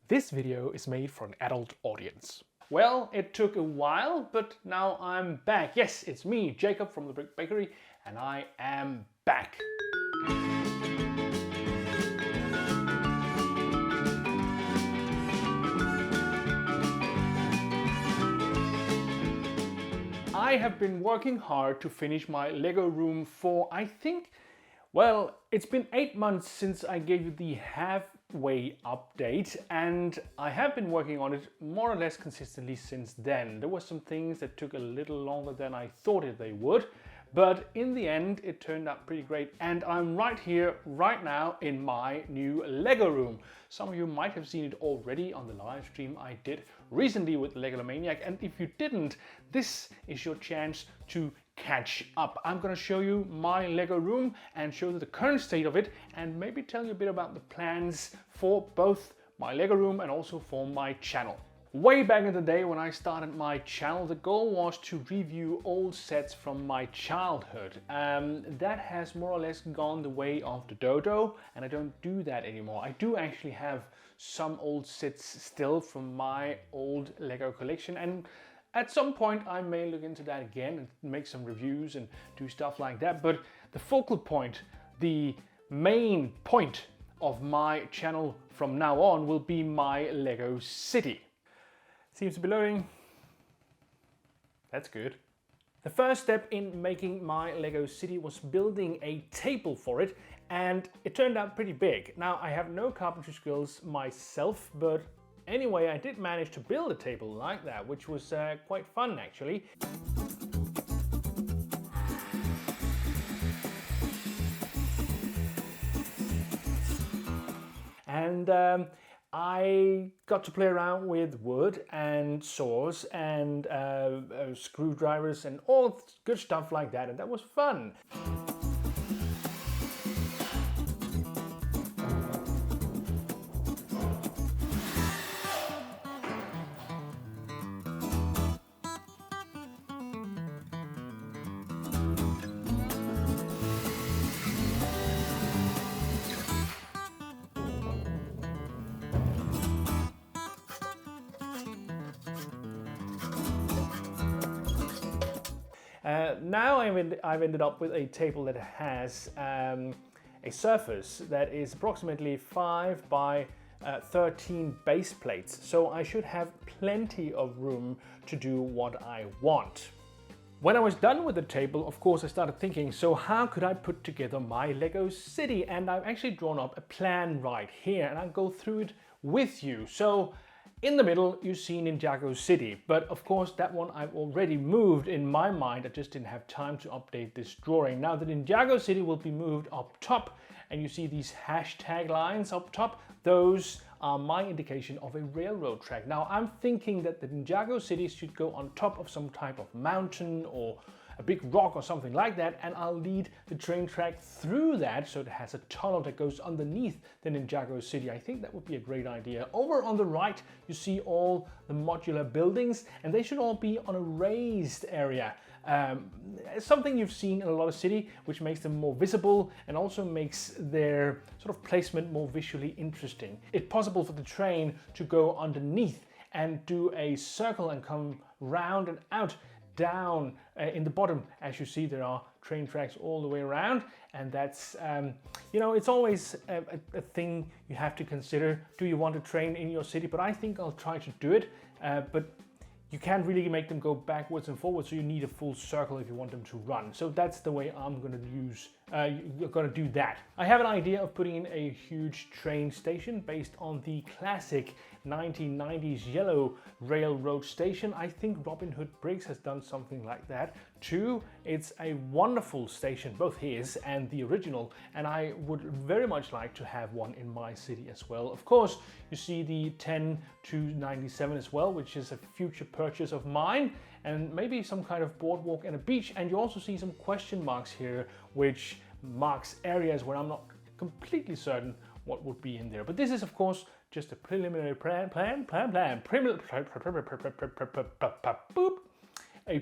This video is made for an adult audience. Well, it took a while, but now I'm back. Yes, it's me, Jacob from the Brick Bakery, and I am back. I have been working hard to finish my Lego room for, I think, well, it's been 8 months since I gave you the halfway update, and I have been working on it more or less consistently since then. There were some things that took a little longer than I thought they would, but in the end it turned out pretty great, and I'm right here, right now, in my new Lego room. Some of you might have seen it already on the live stream I did recently with Lego Maniac, and if you didn't, this is your chance to catch up. I'm going to show you my Lego room and show you the current state of it, and maybe tell you a bit about the plans for both my Lego room and also for my channel. Way back in the day when I started my channel, the goal was to review old sets from my childhood. That has more or less gone the way of the dodo, and I don't do that anymore. I do actually have some old sets still from my old Lego collection, and at some point I may look into that again and make some reviews and do stuff like that. But the focal point, the main point of my channel from now on will be my Lego city. Seems to be loading. That's good. The first step in making my Lego city was building a table for it, and it turned out pretty big. Now, I have no carpentry skills myself, but anyway, I did manage to build a table like that, which was quite fun actually. And I got to play around with wood and saws and screwdrivers and all good stuff like that, and that was fun. Now I've ended up with a table that has a surface that is approximately 5 by 13 base plates, so I should have plenty of room to do what I want. When I was done with the table, of course, I started thinking, so how could I put together my Lego city? And I've actually drawn up a plan right here, and I'll go through it with you. So in the middle, you see Ninjago City, but of course that one I've already moved in my mind. I just didn't have time to update this drawing. Now the Ninjago City will be moved up top, and you see these hashtag lines up top. Those are my indication of a railroad track. Now I'm thinking that the Ninjago City should go on top of some type of mountain or a big rock or something like that, and I'll lead the train track through that so it has a tunnel that goes underneath the Ninjago City. I think that would be a great idea. Over on the right, you see all the modular buildings, and they should all be on a raised area. Something you've seen in a lot of cities, which makes them more visible and also makes their sort of placement more visually interesting. It's possible for the train to go underneath and do a circle and come round and out down in the bottom. As you see, there are train tracks all the way around, and that's you know, it's always a thing you have to consider. Do you want a train in your city? But I think I'll try to do it, but you can't really make them go backwards and forwards, so you need a full circle if you want them to run. So that's the way I'm going to use. You're going to do that. I have an idea of putting in a huge train station based on the classic 1990s yellow railroad station. I think Robin Hood Briggs has done something like that too. It's a wonderful station, both his and the original, and I would very much like to have one in my city as well. Of course, you see the 10-97 as well, which is a future purchase of mine, and maybe some kind of boardwalk and a beach. And you also see some question marks here, which marks areas where I'm not completely certain what would be in there. But this is, of course, just a preliminary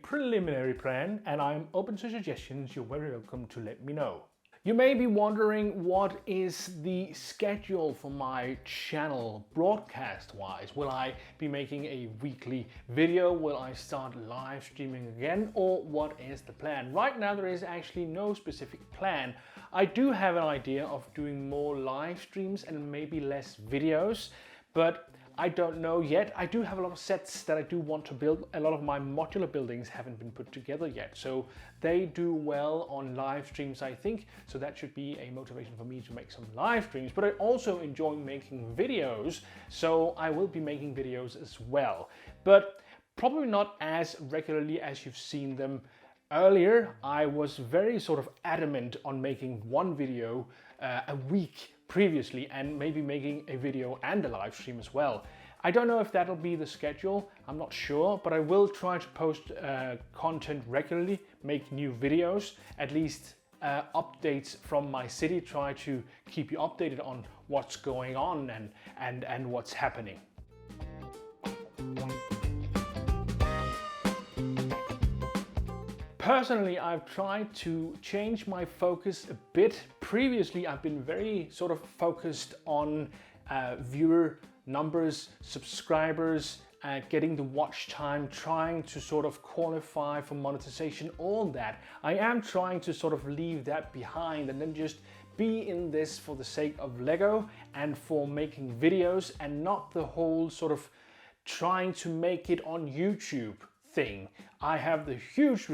preliminary plan, and I'm open to suggestions. You're very welcome to let me know. You may be wondering, what is the schedule for my channel broadcast wise? Will I be making a weekly video? Will I start live streaming again? Or what is the plan? Right now there is actually no specific plan. I do have an idea of doing more live streams and maybe less videos, but I don't know yet. I do have a lot of sets that I do want to build. A lot of my modular buildings haven't been put together yet, so they do well on live streams, I think. So that should be a motivation for me to make some live streams. But I also enjoy making videos, so I will be making videos as well. But probably not as regularly as you've seen them earlier. I was very sort of adamant on making one video a week previously, and maybe making a video and a live stream as well. I don't know if that'll be the schedule, I'm not sure, but I will try to post content regularly, make new videos, at least updates from my city, try to keep you updated on what's going on and what's happening. Personally, I've tried to change my focus a bit. Previously, I've been very sort of focused on viewer numbers, subscribers, getting the watch time, trying to sort of qualify for monetization, all that. I am trying to sort of leave that behind and then just be in this for the sake of Lego and for making videos, and not the whole sort of trying to make it on YouTube thing. I have a huge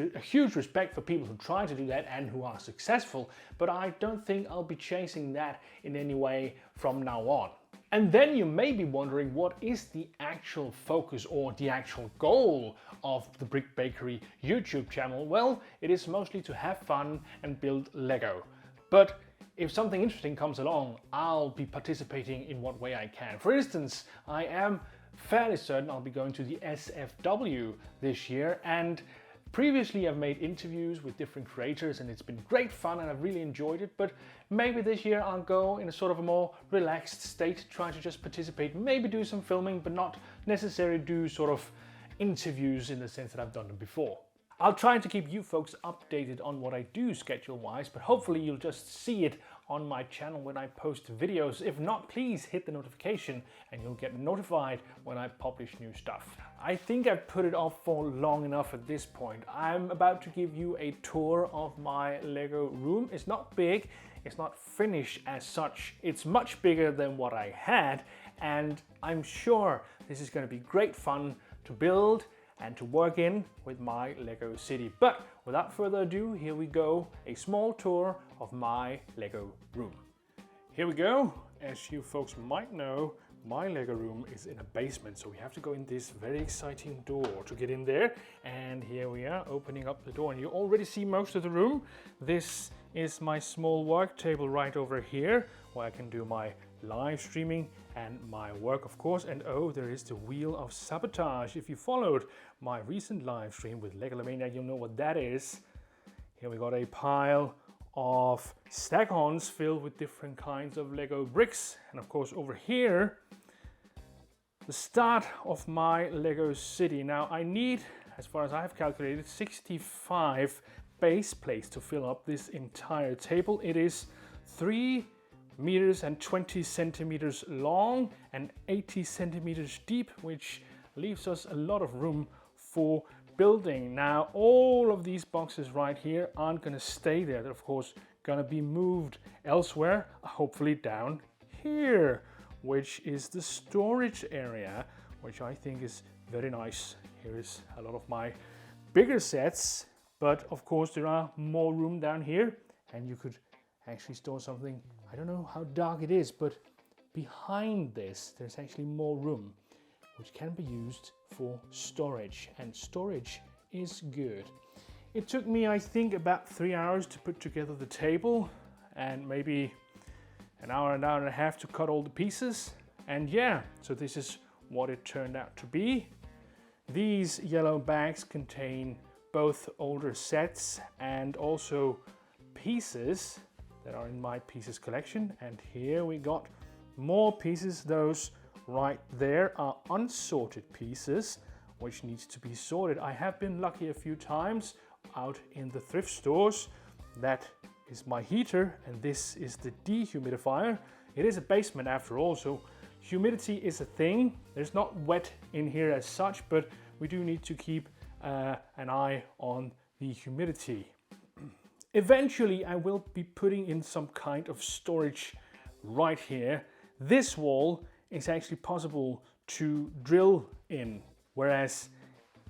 respect for people who try to do that and who are successful, but I don't think I'll be chasing that in any way from now on. And then you may be wondering, what is the actual focus or the actual goal of the Brick Bakery YouTube channel? Well, it is mostly to have fun and build Lego. But if something interesting comes along, I'll be participating in what way I can. For instance, I am fairly certain I'll be going to the SFW this year, and previously I've made interviews with different creators and it's been great fun and I've really enjoyed it, but maybe this year I'll go in a sort of a more relaxed state, try to just participate, maybe do some filming, but not necessarily do sort of interviews in the sense that I've done them before. I'll try to keep you folks updated on what I do schedule-wise, but hopefully you'll just see it on my channel when I post videos. If not, please hit the notification and you'll get notified when I publish new stuff. I think I've put it off for long enough at this point. I'm about to give you a tour of my Lego room. It's not big, it's not finished as such. It's much bigger than what I had, and I'm sure this is going to be great fun to build and to work in with my Lego city. But without further ado, here we go, a small tour of my Lego room. Here we go. As you folks might know, my Lego room is in a basement, so we have to go in this very exciting door to get in there. And here we are, opening up the door, and you already see most of the room. This is my small work table right over here, where I can do my live streaming and my work, of course. And oh, there is the Wheel of Sabotage. If you followed my recent live stream with Legomania, you'll know what that is. Here we got a pile of stack-ons filled with different kinds of Lego bricks, and of course over here the start of my Lego city. Now I need, as far as I have calculated, 65 base plates to fill up this entire table. It is 3 meters and 20 centimeters long and 80 centimeters deep, which leaves us a lot of room for building. Now all of these boxes right here aren't going to stay there. They're of course going to be moved elsewhere, hopefully down here, which is the storage area, which I think is very nice. Here is a lot of my bigger sets, but of course there are more room down here, and you could actually store something. I don't know how dark it is, but behind this there's actually more room, which can be used for storage, and storage is good. It took me, I think, about 3 hours to put together the table, and maybe an hour and a half to cut all the pieces. And yeah, so this is what it turned out to be. These yellow bags contain both older sets and also pieces that are in my pieces collection. And here we got more pieces. Those right there are unsorted pieces, which needs to be sorted. I have been lucky a few times out in the thrift stores that is my heater, and this is the dehumidifier. It is a basement after all, so humidity is a thing. There's not wet in here as such, but we do need to keep an eye on the humidity. Eventually I will be putting in some kind of storage right here. This wall is actually possible to drill in, whereas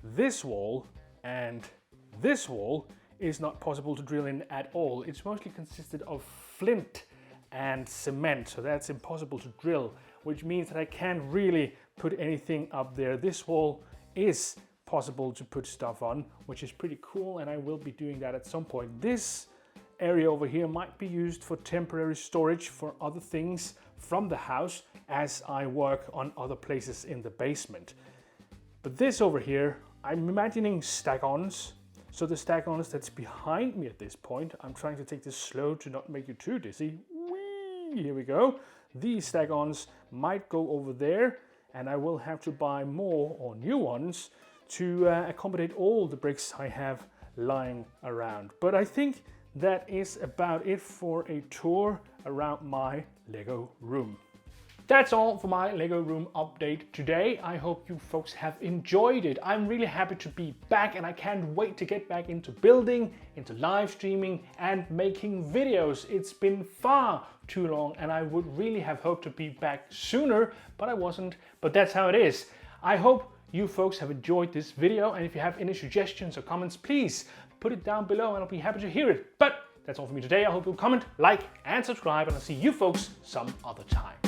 this wall and this wall is not possible to drill in at all. It's mostly consisted of flint and cement, so that's impossible to drill, which means that I can't really put anything up there. This wall is possible to put stuff on, which is pretty cool, and I will be doing that at some point. This area over here might be used for temporary storage for other things from the house as I work on other places in the basement. But this over here, I'm imagining stack-ons. So the stack-ons that's behind me at this point, I'm trying to take this slow to not make you too dizzy. Whee! Here we go. These stack-ons might go over there, and I will have to buy more or new ones to accommodate all the bricks I have lying around. But I think that is about it for a tour around my Lego room. That's all for my Lego room update today. I hope you folks have enjoyed it. I'm really happy to be back, and I can't wait to get back into building, into live streaming and making videos. It's been far too long, and I would really have hoped to be back sooner, but I wasn't. But that's how it is. I hope you folks have enjoyed this video, and if you have any suggestions or comments, please put it down below and I'll be happy to hear it. But that's all for me today. I hope you'll comment, like and subscribe, and I'll see you folks some other time.